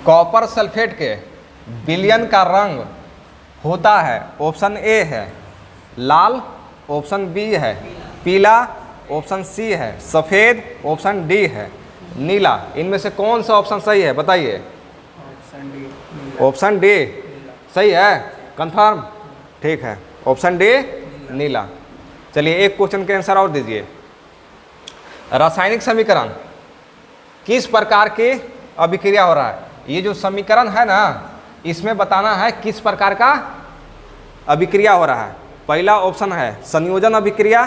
Copper sulphate के विलयन का रंग होता है? ऑप्शन ए है लाल, ऑप्शन बी है पीला, ऑप्शन सी है सफ़ेद, ऑप्शन डी है नीला। इनमें से कौन सा ऑप्शन सही है बताइए? ऑप्शन डी सही है, कंफर्म? ठीक है, ऑप्शन डी नीला। चलिए एक क्वेश्चन के आंसर और दीजिए। रासायनिक समीकरण किस प्रकार की अभिक्रिया हो रहा है? ये जो समीकरण है ना, इसमें बताना है किस प्रकार का अभिक्रिया हो रहा है। पहला ऑप्शन है संयोजन अभिक्रिया,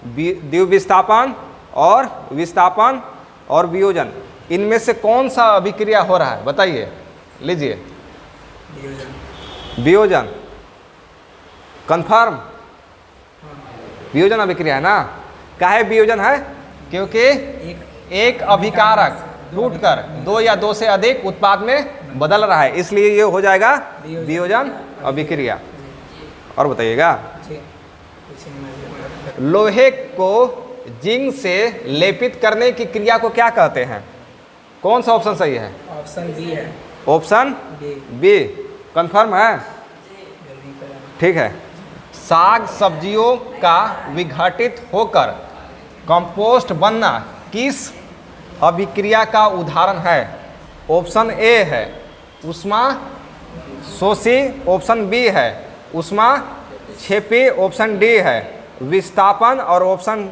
द्विविस्थापन और विस्थापन और वियोजन। इनमें से कौन सा अभिक्रिया हो रहा है बताइए? लीजिए, वियोजन। कंफर्म? वियोजन अभिक्रिया है ना? काहे वियोजन है? क्योंकि एक अभिकारक टूटकर दो या दो से अधिक उत्पाद में बदल रहा है, इसलिए ये हो जाएगा वियोजन अभिक्रिया। और बताइएगा, लोहे को जिंक से लेपित करने की क्रिया को क्या कहते हैं? कौन सा ऑप्शन सही है? ऑप्शन बी है। ऑप्शन बी कंफर्म है? ठीक है। साग सब्जियों का विघटित होकर कंपोस्ट बनना किस अभिक्रिया का उदाहरण है? ऑप्शन ए है ऊष्मा शोषी, ऑप्शन बी है ऊष्मा क्षेपी, ऑप्शन डी है विस्थापन और ऑप्शन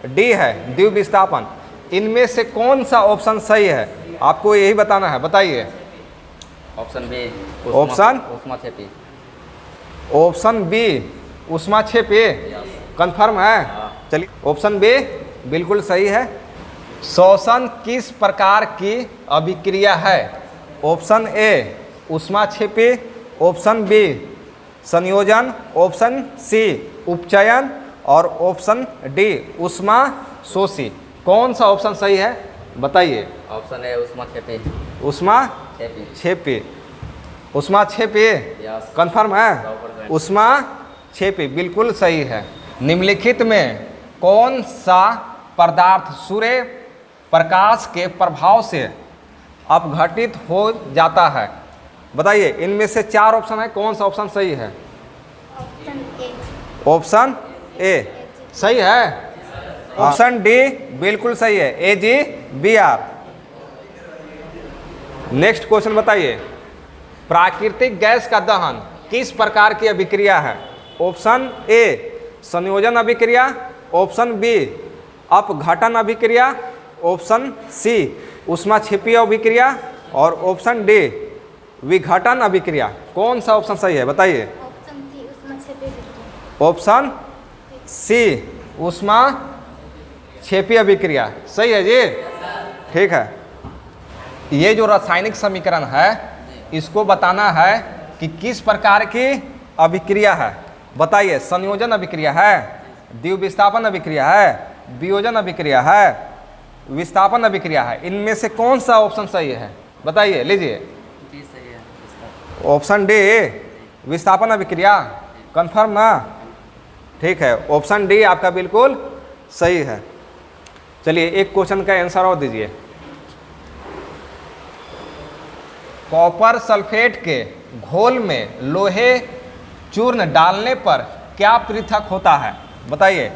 डी है द्विविस्थापन। इनमें से कौन सा ऑप्शन सही है? आपको यही बताना है, बताइए। ऑप्शन बी ऑप्शन ऊष्मा क्षेपी। ऑप्शन बी ऊष्मा क्षेपी कंफर्म है? चलिए, ऑप्शन बी बिल्कुल सही है। शोषण किस प्रकार की अभिक्रिया है? ऑप्शन ए ऊष्मा क्षेपी, ऑप्शन बी संयोजन, ऑप्शन सी उपचयन और ऑप्शन डी ऊष्मा शोषी। कौन सा ऑप्शन सही है बताइए? ऑप्शन ए ऊष्मा क्षेपी। ऊष्मा क्षेपी, ऊष्मा क्षेपी कंफर्म है? ऊष्मा क्षेपी बिल्कुल सही है। निम्नलिखित में कौन सा पदार्थ सूर्य प्रकाश के प्रभाव से अपघटित हो जाता है? बताइए, इनमें से चार ऑप्शन है, कौन सा ऑप्शन सही है? ऑप्शन ए सही है। ऑप्शन डी बिल्कुल सही है, A G B R. Next question बताइए। प्राकृतिक गैस का दहन किस प्रकार की अभिक्रिया है? ऑप्शन ए संयोजन अभिक्रिया, ऑप्शन बी अपघटन अभिक्रिया, ऑप्शन सी ऊष्माक्षेपी अभिक्रिया और ऑप्शन डी विघटन अभिक्रिया। कौन सा ऑप्शन सही है बताइए? ऑप्शन सी ऊष्माक्षेपी अभिक्रिया सही है जी। ठीक है। ये जो रासायनिक समीकरण है इसको बताना है कि किस प्रकार की अभिक्रिया है। बताइए, संयोजन अभिक्रिया है, द्विविस्थापन अभिक्रिया है, वियोजन अभिक्रिया है, विस्थापन अभिक्रिया है। इनमें से कौन सा ऑप्शन सही है बताइए? लीजिए, ऑप्शन डी विस्थापन अभिक्रिया कंफर्म ना? ठीक है, ऑप्शन डी आपका बिल्कुल सही है। चलिए एक क्वेश्चन का आंसर और दीजिए। कॉपर सल्फेट के घोल में लोहे चूर्ण डालने पर क्या पृथक होता है? बताइए।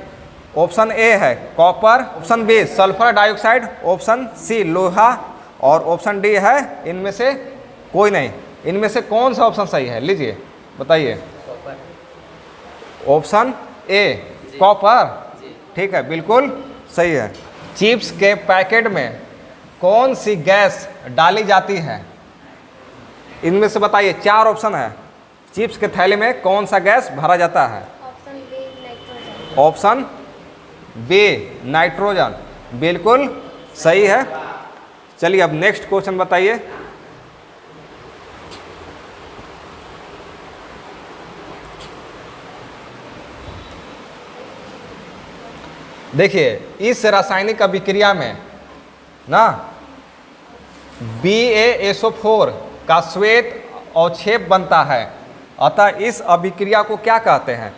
ऑप्शन ए है copper, option B sulphur dioxide, option C लोहा और ऑप्शन डी है इनमें से कोई नहीं। इनमें से कौन सा ऑप्शन सही है? लीजिए बताइए। ऑप्शन ए कॉपर, ठीक है, बिल्कुल सही है। चिप्स के पैकेट में कौन सी गैस डाली जाती है? इनमें से बताइए, चार ऑप्शन है। चिप्स के थैले में कौन सा गैस भरा जाता है? ऑप्शन बी नाइट्रोजन, बिल्कुल सही है। चलिए अब नेक्स्ट क्वेश्चन बताइए। देखिए, इस रासायनिक अभिक्रिया में ना BaSO4 का श्वेत अवक्षेप बनता है, अतः इस अभिक्रिया को क्या कहते हैं?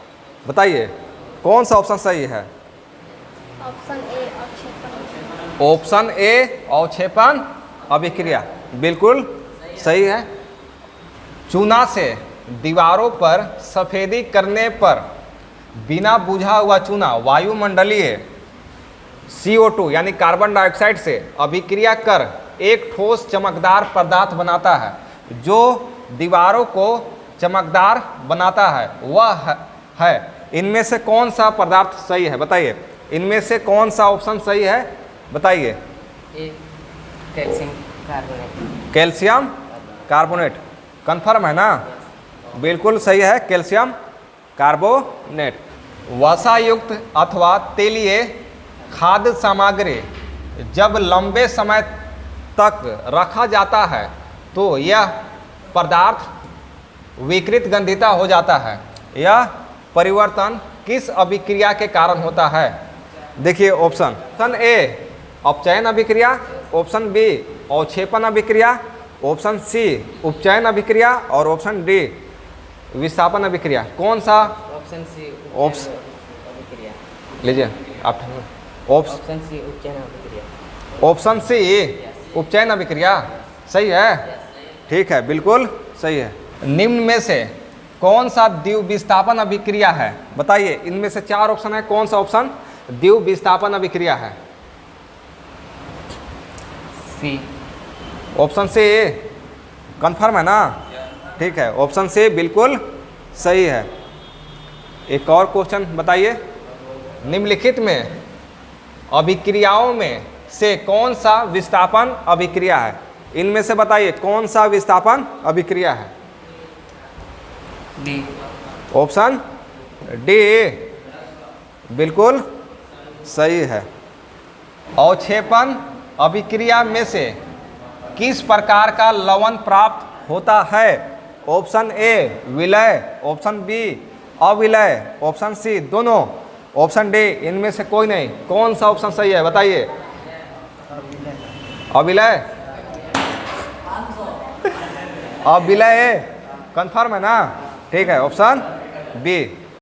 बताइए, कौन सा ऑप्शन सही है? ऑप्शन ए अवक्षेपन अभिक्रिया बिल्कुल सही है। चूना से दीवारों पर सफेदी करने पर बिना बुझा हुआ चूना वायुमंडलीय CO2 यानी कार्बन डाइऑक्साइड से अभिक्रिया कर एक ठोस चमकदार पदार्थ बनाता है। जो दीवारों को चमकदार बनाता है वह है इनमें से कौन सा पदार्थ सही है, बताइए। इनमें से कौन सा ऑप्शन सही है, बताइए। Calcium carbonate. Calcium carbonate confirm है ना? बिल्कुल सही है, कैल्शियम कार्बोनेट। वसायुक्त अथवा तेलीय खाद्य सामग्री जब लंबे समय तक रखा जाता है तो यह पदार्थ विकृत गंधिता हो जाता है। यह परिवर्तन किस अभिक्रिया के कारण होता है? देखिए ऑप्शन ए अपचयन अभिक्रिया, ऑप्शन बी अवक्षेपण अभिक्रिया, ऑप्शन सी उपचयन अभिक्रिया और ऑप्शन डी विस्थापन अभिक्रिया। कौन सा? ऑप्शन सी ऑप्शन अभिक्रिया। लीजिए आप। ऑप्शन सी उपचयन अभिक्रिया। ऑप्शन सी उपचयन अभिक्रिया सही है, ठीक है, बिल्कुल सही है। निम्न में से कौन सा द्विविस्थापन अभिक्रिया है, बताइए। इनमें से 4 ऑप्शन है, कौन सा ऑप्शन द्विविस्थापन अभिक्रिया है? सी। ऑप्शन सी कंफर्म है ना? ठीक है, ऑप्शन सी बिल्कुल सही है। एक और क्वेश्चन बताइए। निम्नलिखित में अभिक्रियाओं में से कौन सा विस्थापन अभिक्रिया है? इनमें से बताइए कौन सा विस्थापन अभिक्रिया है? डी। ऑप्शन डी बिल्कुल सही है। अवक्षेपण अभिक्रिया में से किस प्रकार का लवण प्राप्त होता है? ऑप्शन ए विलय, ऑप्शन बी अविलय, ऑप्शन सी दोनों, ऑप्शन डी इनमें से कोई नहीं। कौन सा ऑप्शन सही है, बताइए। अविलय अविलय कंफर्म है ना? ठीक है, ऑप्शन बी